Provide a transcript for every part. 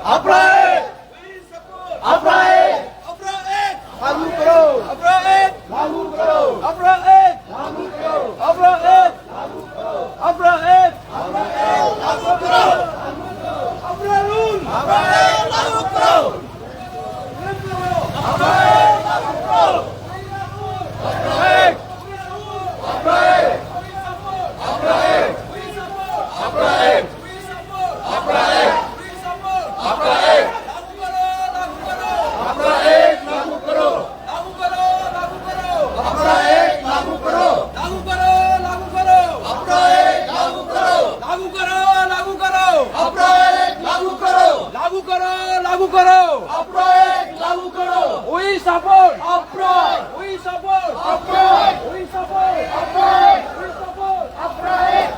अपना एक, अपना एक, लागू करो, अपना एक, लागू करो, अपना एक, लागू करो, अपना एक, लागू करो, अपना एक, लागू करो, अपना रूल, अपना एक, लागू करो, अपना एक, लागू करो, अपना एक, अपना एक, अपना एक, अपना एक, अपना एक, अपना एक, अपना एक, लागू करो, अपना एक, लागू करो, अपना एक, लागू करो, अपना एक, लागू करो, अपना एक, लागू करो, We support. अपना एक, We support. अपना एक, We support. अपना एक, We support. अपना एक,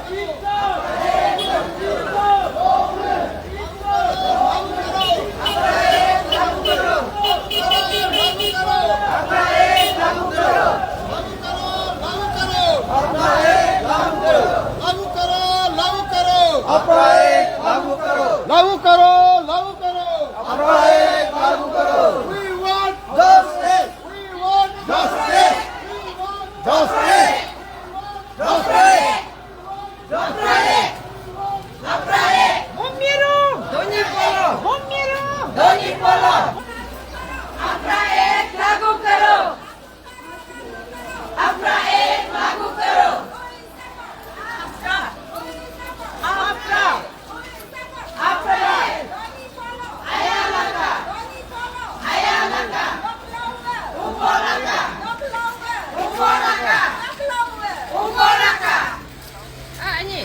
अपना एक, लागू करो, लागू करो, लागू करो। अपना एक, लागू करो, We want justice, we want justice, justice, justice, justice, Momiro. Doni polo. Momiro. Doni polo, अपना एक लागू करो, अपना एक लागू करो, अपना अपना अपना आया लगा ऊपर लगा 아니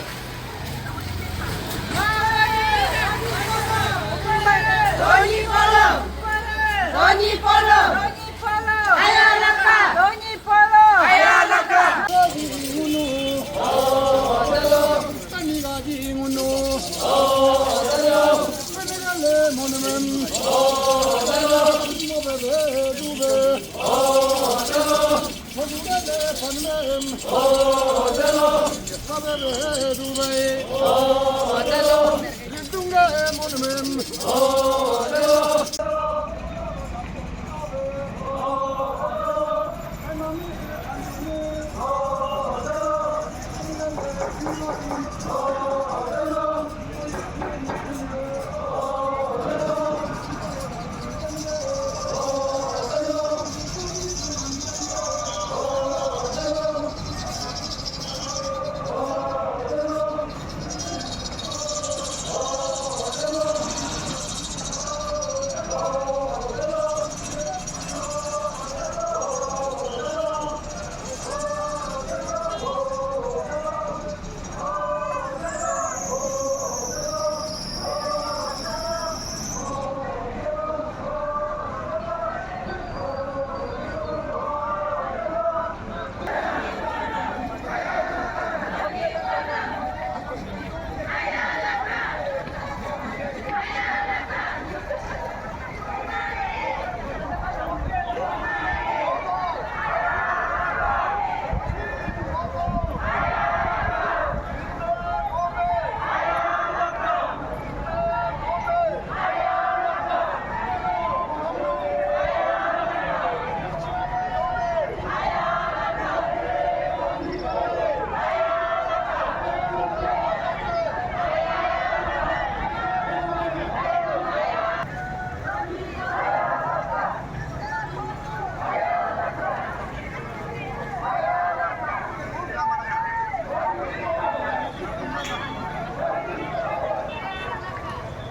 Doni polo आया लगा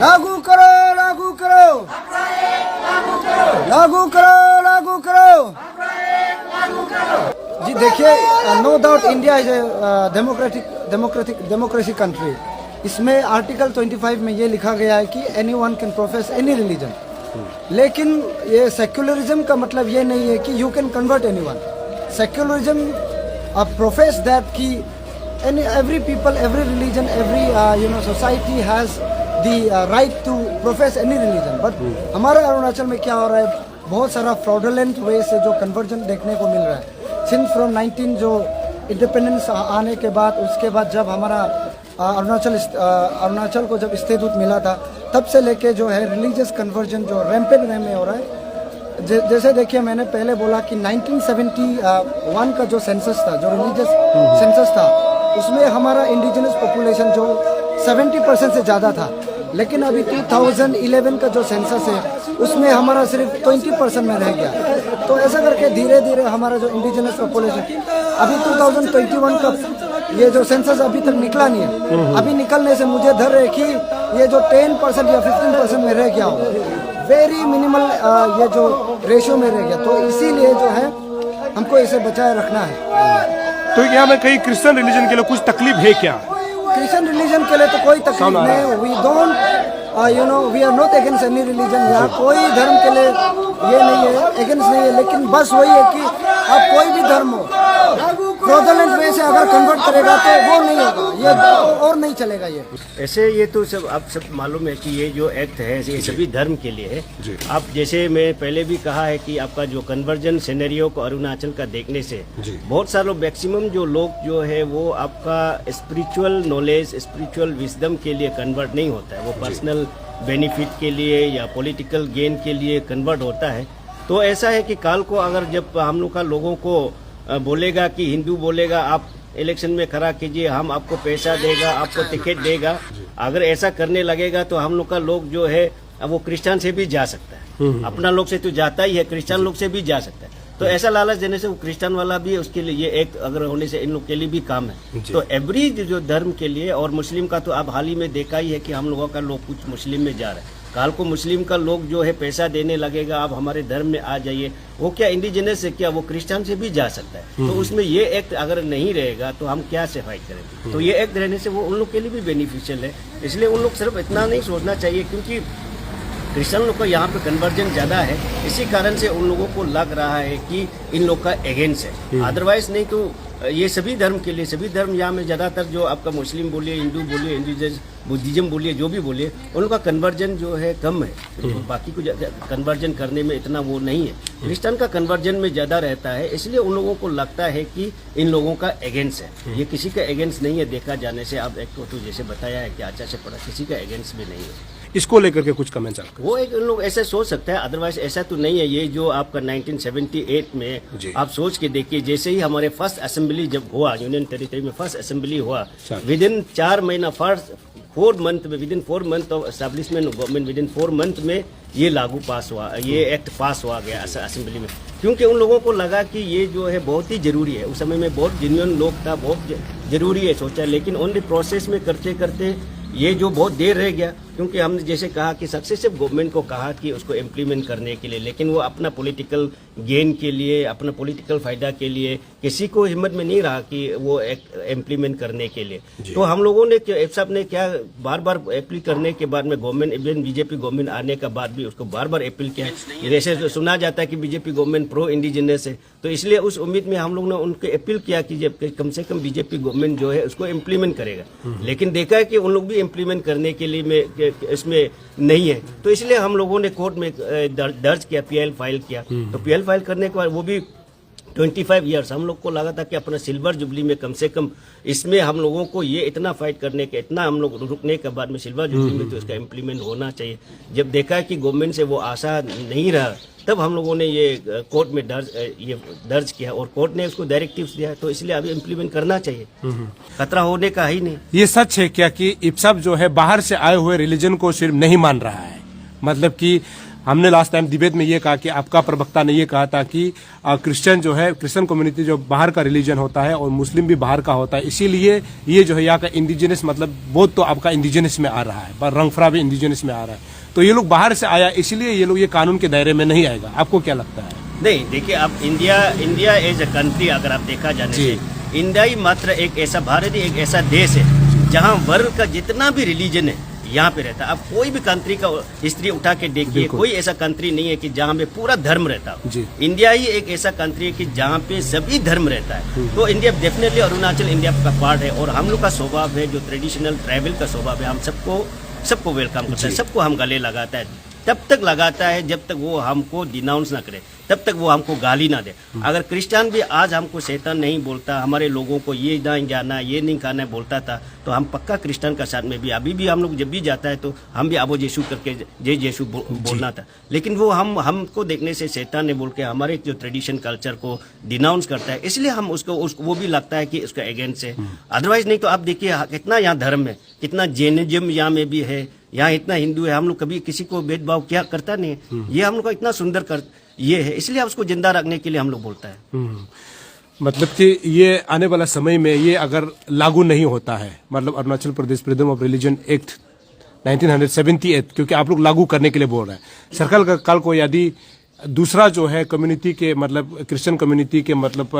लागू करो, लागू करो, लागू करो, लागू करो। जी देखिए, no doubt India is a democracy country. इसमें आर्टिकल 25 में ये लिखा गया है कि anyone can profess any religion. लेकिन ये सेक्युलरिज्म का मतलब ये नहीं है कि you can convert anyone. Secularism profess that कि every people, every religion, every society has the right to profess any religion. But हमारे अरुणाचल में क्या हो रहा है, बहुत सारा fraudulent way से जो conversion देखने को मिल रहा है। Since from 19 जो इंडिपेंडेंस आने के बाद, उसके बाद जब हमारा अरुणाचल को जब स्टेटहुड मिला था, तब से लेके जो है रिलीजियस कन्वर्जन जो रैम्पेंट वे में हो रहा है। जैसे देखिए, मैंने पहले बोला कि 1971 का जो सेंसस था, जो रिलीजियस सेंसस था, उसमें हमारा इंडिजिनस पॉपुलेशन जो 70% से ज़्यादा था। लेकिन अभी 2011 का जो सेंसस है उसमें हमारा सिर्फ 20% में रह गया। तो ऐसा करके धीरे धीरे हमारा जो इंडिजिनस पॉपुलेशन अभी 2021 का ये जो सेंसस अभी तक निकला नहीं है। अभी निकलने से मुझे डर है कि ये जो 10% या 15% में रह गया हो, वेरी मिनिमल ये जो रेशियो में रह गया। तो इसीलिए जो है हमको इसे बचाए रखना है। तो यहाँ में कहीं क्रिश्चियन रिलीजन के लिए कुछ तकलीफ है क्या? क्रिश्चियन रिलीजन के लिए तो कोई तकलीफ नहीं। We don't we are not against any religion. यहाँ कोई धर्म के लिए ये नहीं है, अगेंस्ट नहीं है। लेकिन बस वही है कि आप कोई भी धर्म हो, फ्रॉडलेंट वे से अगर कन्वर्ट करेगा तो वो नहीं होगा, ये और नहीं चलेगा। ये ऐसे ये तो सब आप सब मालूम है कि ये जो एक्ट है ये सभी धर्म के लिए है। आप जैसे मैं पहले भी कहा है कि आपका जो कन्वर्जन सिनेरियो को अरुणाचल का देखने से बहुत सारे मैक्सिमम जो लोग जो है वो आपका स्पिरिचुअल नॉलेज, स्पिरिचुअल विजडम के लिए कन्वर्ट नहीं होता है, वो पर्सनल बेनिफिट के लिए या पॉलिटिकल गेन के लिए कन्वर्ट होता है। तो ऐसा है कि काल को अगर जब हम लोग का लोगों को बोलेगा कि हिंदू बोलेगा आप इलेक्शन में खड़ा कीजिए, हम आपको पैसा देगा, आपको टिकट देगा, अगर ऐसा करने लगेगा तो हम लोग का लोग जो है अब वो क्रिश्चियन से भी जा सकता है। अपना लोग से तो जाता ही है, क्रिश्चियन लोग से भी जा सकता है। तो ऐसा लालच देने से वो क्रिश्चियन वाला भी उसके लिए ये एक अगर होने से इन लोग के लिए भी काम है। तो एवरी जो धर्म के लिए, और मुस्लिम का तो आप हाल ही में देखा ही है कि हम लोगों का लोग कुछ मुस्लिम में जा रहे हैं। काल को मुस्लिम का लोग जो है पैसा देने लगेगा, आप हमारे धर्म में आ जाइए, वो क्या इंडिजिनस है क्या, वो क्रिश्चियन से भी जा सकता है। तो उसमें ये एक्ट अगर नहीं रहेगा तो हम क्या से फाइट करेंगे। तो ये एक्ट रहने से वो उन लोग के लिए भी बेनिफिशियल है। इसलिए उन लोग सिर्फ इतना नहीं सोचना चाहिए, क्योंकि क्रिश्चियन लोग का यहाँ पे कन्वर्जन ज़्यादा है, इसी कारण से उन लोगों को लग रहा है कि इन लोग का अगेंस्ट है। अदरवाइज नहीं तो ये सभी धर्म के लिए, सभी धर्म यहाँ में ज़्यादातर जो आपका मुस्लिम बोलिए, हिंदू बोलिए, हिंदुइज्म, बुद्धिज्म बोलिए, जो भी बोलिए, उनका कन्वर्जन जो है कम है। बाकी को कन्वर्जन करने में इतना वो नहीं है। क्रिश्चियन का कन्वर्जन में ज़्यादा रहता है, इसलिए उन लोगों को लगता है कि इन लोगों का अगेंस्ट है। ये किसी का अगेंस्ट नहीं है। देखा जाने से आप एक तो जैसे बताया है कि अच्छा से पढ़ा, किसी का अगेंस्ट भी नहीं है। इसको लेकर के कुछ कमेंट्स आपके? वो एक लोग ऐसे सोच सकते हैं, अदरवाइज ऐसा तो नहीं है। ये जो आपका 1978 में आप सोच के देखिए, जैसे ही हमारे फर्स्ट असेंबली जब हुआ, यूनियन टेरिटरी में फर्स्ट असेंबली हुआ, विद इन 4 महीना, फर्स्ट 4 मंथ में, with in 4 month of establishment of government, with in 4 month में ये लागू पास हुआ, ये एक्ट पास हुआ गया असेंबली में। क्योंकि उन लोगों को लगा कि ये जो है बहुत ही जरूरी है। उस समय में बहुत जेन्युइन लोग था, बहुत जरूरी है सोचा, लेकिन ओनली प्रोसेस में करते करते ये जो बहुत देर रह गया। क्योंकि हमने जैसे कहा कि सक्सेसिव गवर्नमेंट को कहा कि उसको इम्प्लीमेंट करने के लिए, लेकिन वो अपना पॉलिटिकल गेन के लिए, अपना पॉलिटिकल फायदा के लिए किसी को हिम्मत में नहीं रहा कि वो इम्प्लीमेंट करने के लिए। तो हम लोगों ने सब ने क्या बार बार अपील करने के बाद में गवर्नमेंट, इवन बीजेपी गवर्नमेंट आने के बाद भी उसको बार बार अपील किया। जैसे सुना जाता है कि बीजेपी गवर्नमेंट प्रो इंडिजिनस है, तो इसलिए उस उम्मीद में हम लोग ने उनके अपील किया कि जब कम से कम बीजेपी गवर्नमेंट जो है उसको इम्प्लीमेंट करेगा। लेकिन देखा है कि उन लोग भी इम्प्लीमेंट करने के लिए इसमें नहीं है। तो इसलिए हम लोगों ने कोर्ट में दर्ज किया, पीएल फाइल किया। तो पीएल फाइल करने के बाद वो भी 25 ईयर्स हम लोग को लगा था कि अपना सिल्वर जुबली में कम से कम इसमें हम लोगों को ये इतना फाइट करने के, इतना हम लोग रुकने के बाद में सिल्वर जुबली में तो इसका इम्प्लीमेंट होना चाहिए। जब देखा कि गवर्नमेंट से वो आशा नहीं रहा, तब हम लोगों ने ये कोर्ट में दर्ज किया और कोर्ट ने उसको डायरेक्टिव्स दिया। तो इसलिए अभी इम्प्लीमेंट करना चाहिए, खतरा होने का ही नहीं। ये सच है क्या कि इप्सब जो है बाहर से आए हुए रिलीजन को सिर्फ नहीं मान रहा है? मतलब कि हमने लास्ट टाइम डिबेट में ये कहा कि आपका प्रवक्ता ने ये कहा था कि क्रिश्चियन जो है, क्रिश्चियन कम्युनिटी जो बाहर का रिलीजन होता है और मुस्लिम भी बाहर का होता है, इसीलिए ये जो है यहाँ का इंडिजिनस, मतलब बहुत तो आपका इंडिजिनस में आ रहा है, पर रंगफरा भी इंडिजिनस में आ रहा है। तो ये लोग बाहर से आया, इसलिए ये लोग ये कानून के दायरे में नहीं आएगा। आपको क्या लगता है? नहीं, देखिए आप इंडिया एज ए कंट्री अगर आप देखा जाने से, इंडिया ही मात्र एक ऐसा, भारत ही एक ऐसा देश है जहाँ वर्ल्ड का जितना भी रिलीजन है यहाँ पे रहता है। आप कोई भी कंट्री का हिस्ट्री उठा के देखिए, कोई ऐसा कंट्री नहीं है कि जहाँ पे पूरा धर्म रहता है। इंडिया ही एक ऐसा कंट्री है कि जहाँ पे सभी धर्म रहता है। तो इंडिया डेफिनेटली, अरुणाचल इंडिया का पार्ट है और हम लोग का स्वभाव है जो ट्रेडिशनल ट्राइबल का स्वभाव है, हम सबको वेलकम करता है, सबको हम गले लगाता है। तब तक लगाता है जब तक वो हमको डिनाउंस ना करे, तब तक वो हमको गाली ना दे। अगर क्रिश्चियन भी आज हमको शैतान नहीं बोलता, हमारे लोगों को ये नहीं जाना, ये नहीं खाना बोलता था, तो हम पक्का क्रिश्चियन का साथ में भी अभी भी हम लोग जब भी जाता है तो हम भी अबो यीशु करके जय यीशु बोलना था। लेकिन वो हमको देखने से शैतान ने बोल के हमारे जो ट्रेडिशन कल्चर को डिनाउंस करता है, इसलिए हम उसको वो भी लगता है कि उसका अगेंस्ट है। अदरवाइज नहीं तो आप देखिए कितना यहाँ धर्म है, कितना जैनिज्म यहाँ में भी है, यहाँ इतना हिंदू है, हम लोग कभी किसी को भेदभाव क्या करता नहीं है। ये हम लोग का इतना सुंदर ये है, इसलिए उसको जिंदा रखने के लिए हम लोग बोलता है। मतलब कि ये आने वाला समय में ये अगर लागू नहीं होता है, मतलब Arunachal Pradesh freedom of religion act 1978, क्योंकि आप लोग लागू करने के लिए बोल रहे हैं, सरकार का कल को यदि दूसरा जो है कम्युनिटी के मतलब क्रिश्चियन कम्युनिटी के मतलब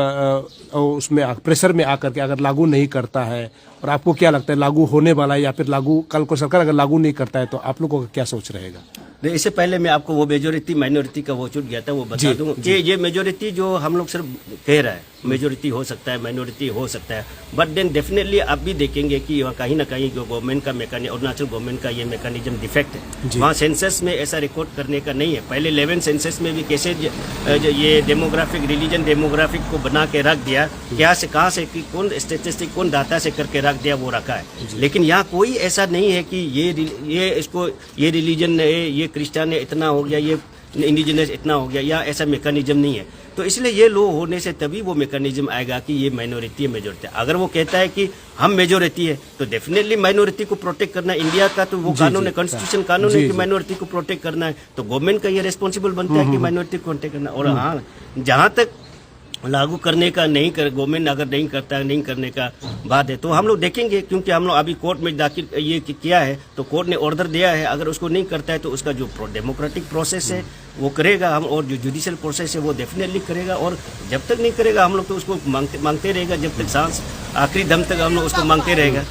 उसमें प्रेशर में आकर के अगर लागू नहीं करता है, और आपको क्या लगता है लागू होने वाला है या फिर लागू कल को सरकार अगर लागू नहीं करता है तो आप लोगों का क्या सोच रहेगा? इससे पहले मैं आपको वो मेजोरिटी माइनॉरिटी का वो छूट गया था, वो बता दूं कि ये मेजोरिटी जो हम लोग सिर्फ कह रहा है, मेजोरिटी हो सकता है, माइनॉरिटी हो सकता है, बट देन डेफिनेटली आप भी देखेंगे कि कहीं ना कहीं जो गवर्नमेंट का मैकेनिज्म, अरुणाचल गवर्नमेंट का ये मैकेनिज्म डिफेक्ट है। वहाँ सेंसस में ऐसा रिकॉर्ड करने का नहीं है। पहले 11 सेंसस में भी कैसे ये डेमोग्राफिक रिलीजन डेमोग्राफिक को बना के रख दिया, क्या से कहाँ से कौन स्टेटिस्टिक कौन डाटा से करके रख दिया, वो रखा है। लेकिन यहाँ कोई ऐसा नहीं है कि ये रिलीजन ये क्रिश्चियन है इतना हो गया, ये इंडिजिनस इतना हो गया, या ऐसा मैकेनिज्म नहीं है। तो इसलिए ये लो होने से तभी वो मैकेनिज्म आएगा कि ये माइनॉरिटी है मेजोरिटी। अगर वो कहता है कि हम मेजोरिटी है तो डेफिनेटली माइनॉरिटी को प्रोटेक्ट करना इंडिया का तो वो कानून है, कॉन्स्टिट्यूशन कानून है कि माइनॉरिटी को प्रोटेक्ट करना है, तो गवर्नमेंट का ये रिस्पॉन्सिबल बनता है कि माइनॉरिटी को प्रोटेक्ट करना। और हाँ, जहाँ तक लागू करने का नहीं कर गवर्नमेंट अगर नहीं करता, नहीं करने का बात है तो हम लोग देखेंगे, क्योंकि हम लोग अभी कोर्ट में दाखिल ये किया है तो कोर्ट ने ऑर्डर दिया है। अगर उसको नहीं करता है तो उसका जो डेमोक्रेटिक प्रोसेस है वो करेगा हम, और जो जुडिशियल प्रोसेस है वो डेफिनेटली करेगा। और जब तक नहीं करेगा हम लोग तो उसको मांगते रहेगा, जब तक सांस आखिरी दम तक हम लोग उसको मांगते रहेगा।